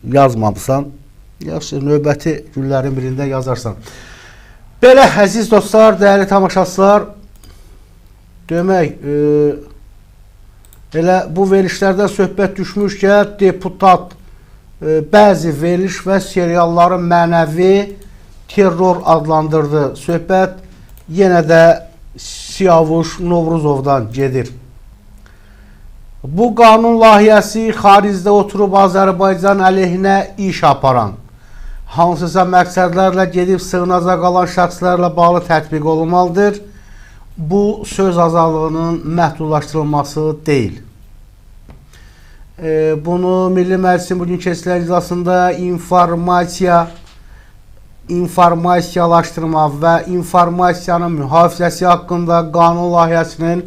yazmamısan, yaxşı, növbəti günlərin birində yazarsan. Belə, əziz dostlar, dəyərli tamaşaçılar, demək, elə bu verilişlərdən söhbət düşmüşkən, deputat bəzi veriliş və serialları mənəvi terror adlandırdı. Söhbət yenə də Siyavuş Novruzovdan gedir. Bu qanun layihəsi xaricdə oturub Azərbaycan əleyhinə iş aparan, hansısa məqsədlərlə gedib sığınaca qalan şəxslərlə bağlı tətbiq olunmalıdır. Bu söz azadlığının məhdudlaşdırılması deyil. Bunu Milli Məclisin bugün keçirilən iclasında informasiyalaşdırma və informasiyanın mühafizəsi haqqında qanun layihəsinin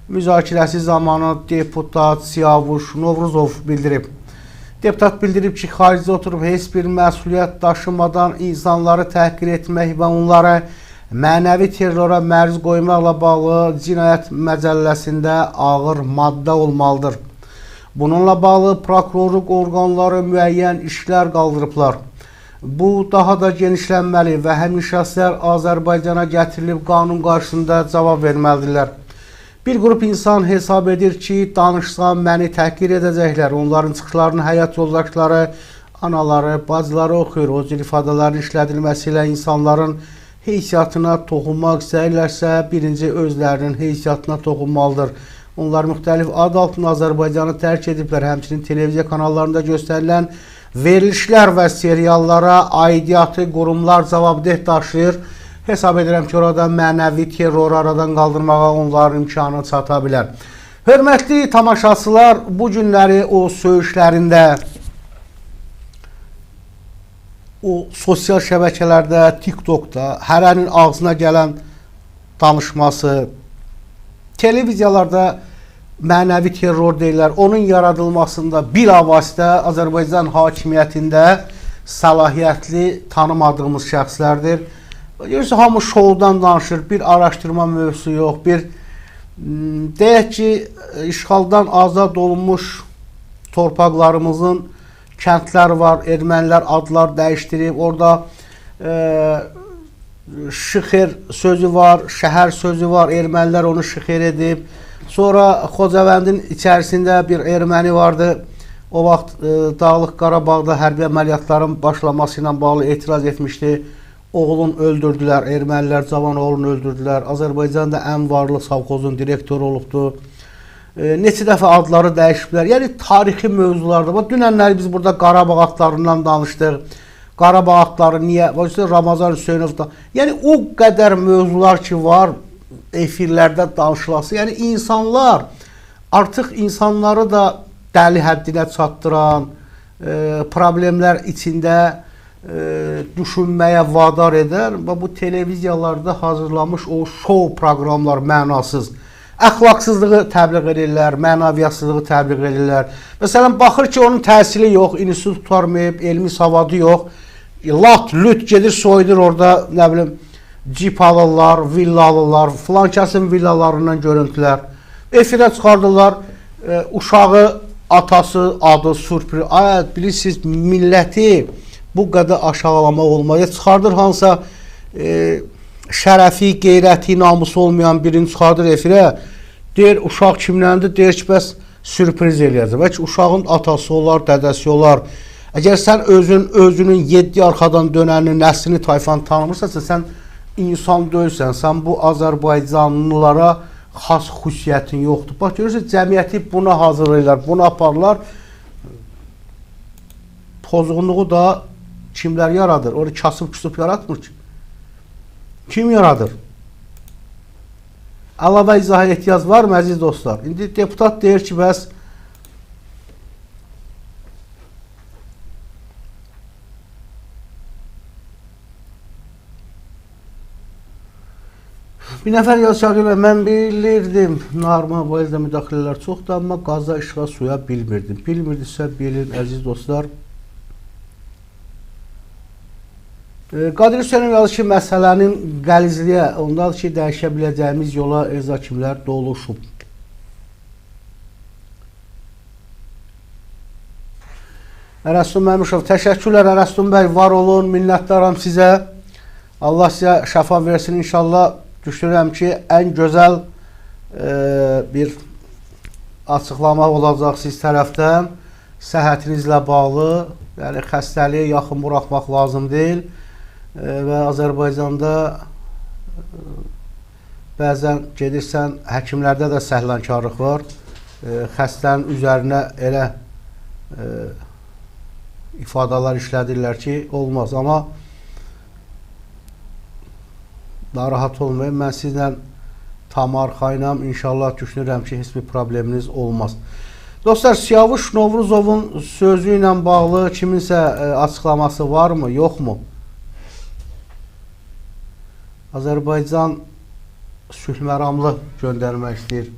müzakirəsi zamanı deputat Siyavuş Novruzov bildirib. Deputat bildirib ki, xaricdə oturub heç bir məsuliyyət daşımadan insanları təhqir etmək və onları mənəvi terrora məruz qoymaqla bağlı cinayət məcəlləsində ağır maddə olmalıdır. Bununla bağlı prokurorluq orqanları müəyyən işlər qaldırıblar. Bu daha da genişlənməli və həmin şəxslər Azərbaycana gətirilib qanun qarşısında cavab verməlidirlər. Bir qrup insan hesab edir ki, danışsam məni təhqir edəcəklər. Onların çıxışlarını həyat yoldaşları, anaları, bacıları oxuyur. O cür ifadələrin işlədilməsi ilə insanların heysiyyatına toxunmaq istəyirlərsə, birinci özlərinin heysiyyatına toxunmalıdır. Onlar müxtəlif ad altında Azərbaycanı tərk ediblər. Həmçinin televiziya kanallarında göstərilən verilişlər və seriallara aidiyyatı qurumlar cavabdeh daşıyır. Hesab edirəm ki, orada mənəvi terroru aradan qaldırmağa onların imkanı çata bilər. Hörmətli tamaşaçılar, bu günləri o söyüşlərində, o sosial şəbəkələrdə, TikTokda hərənin ağzına gələn danışması, televiziyalarda mənəvi terror deyirlər, onun yaradılmasında bilavasitə Azərbaycan hakimiyyətində səlahiyyətli tanımadığımız şəxslərdir. Görürsə, hamı şovdan danışır, bir araşdırma mövzusu yox, bir deyək ki, işğaldan azad olunmuş torpaqlarımızın kəndlər var, ermənilər adlar dəyişdirib, orada şıxer sözü var, şəhər sözü var, ermənilər onu şıxer edib. Sonra Xocavəndin içərisində bir erməni vardı, o vaxt Dağlıq Qarabağda hərbi əməliyyatların başlaması ilə bağlı etiraz etmişdi. Oğlunu öldürdülər, ermənilər cavan oğlunu öldürdülər. Azərbaycanda ən varlı savxozun direktoru olubdu. Neçə dəfə adları dəyişiblər. Yəni tarixi mövzularda. Dünənləri biz burada Qarabağ adlarından danışdıq. Qarabağ adları niyə? Ramazan Hüseynovdan. Yəni o qədər mövzular ki var efirlərdə danışılası. Yəni insanlar artıq insanları da dəli həddinə çatdıran, problemlər içində düşünməyə vadar edən və bu televiziyalarda hazırlanmış o şov proqramlar mənasız, əxlaqsızlığı təbliğ edirlər, mənaviyyatsızlığı təbliğ edirlər. Məsələn, baxır ki, onun təhsili yox, institut tutarmayıb, elmi savadı yox, lat, lüt gedir, soyudur orada, nə bilim, cip alırlar, villa alırlar, filan kəsin villalarından görüntülər. Efirə çıxardırlar, uşağı, atası, adı, sürpriz, bilirsiniz, milləti bu qədər aşağılamaq olmaz. Çıxardır hansısa şərəfi, qeyrəti, namusu olmayan birini çıxardır efirə. Deyir, uşaq kimləndir? Deyir ki, bəs sürpriz eləyəcək. Bəlkə uşağın atası olar, dədəsi olar. Əgər sən özünün 7 arxadan dönəni, nəslini, tayfanı tanımırsansa, sən insan deyilsən. Sən bu Azərbaycanlılara xas xüsusiyyətin yoxdur. Bax, görürsünüz, cəmiyyəti buna hazırlayırlar, buna aparırlar. Pozğunluğu da kimlər yaradır? Onu kasıb-küsub yaratmır ki. Kim yaradır? Əlavə izaha ehtiyac var mı, əziz dostlar? İndi deputat deyir ki, bəs bir nəfər yazır, mən bilirdim, normal bu eldə müdaxilələr çoxdur, amma qaza, işığa, suya bilmirdim. Bilmirdisə bilin, əziz dostlar. Qadir Hüseynov yazır ki, məsələnin qəlizliyə, ondadır ki, dəyişə biləcəyimiz yola öz hakimlər doluşub. Ərəstun Məmuşov, təşəkkürlər Ərəstun bəy, var olun, minnətdaram sizə. Allah sizə şəfa versin inşallah. Düşünürəm ki, ən gözəl bir açıqlama olacaq siz tərəfdən. Səhhətinizlə bağlı, yəni xəstəliyə yaxın buraxmaq lazım deyil. Və Azərbaycanda bəzən gedirsən, həkimlərdə də səhlənkarlıq var. Xəstənin üzərinə elə ifadalar işlədirlər ki, olmaz. Amma narahat olmayın, mən sizlə tam arxayınam. İnşallah düşünürəm ki, heç bir probleminiz olmaz. Dostlar, Siyavuş Novruzovun sözü ilə bağlı kiminsə açıqlaması varmı, yoxmu? Azərbaycan sülh məramlı göndərmək istəyir.